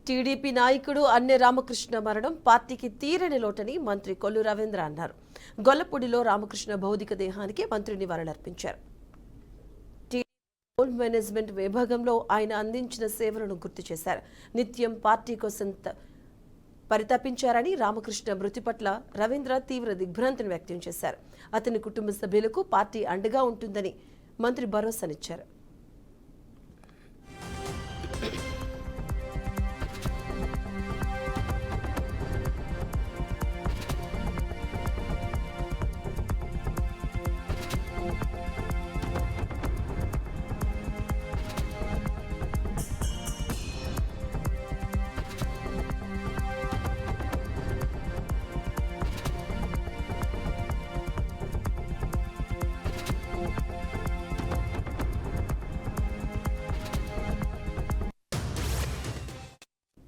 TDP నాయకుడు అన్నె రామకృష్ణ మరణం పార్టీకి తీరని లోటని మంత్రి కొల్లు రవీంద్ర అన్నారు. గొల్లపూడిలో రామకృష్ణ భౌతిక దేహానికి మంత్రి నివాళులర్పించారు. టీడీపీ మేనేజ్మెంట్ విభాగంలో ఆయన అందించిన సేవలను గుర్తు చేశారు. నిత్యం పార్టీ కోసం పరితపించారని, రామకృష్ణ మృతి పట్ల రవీంద్ర తీవ్ర దిగ్భ్రాంతిని వ్యక్తం చేశారు. అతని కుటుంబ సభ్యులకు పార్టీ అండగా ఉంటుందని మంత్రి భరోసానిచ్చారు.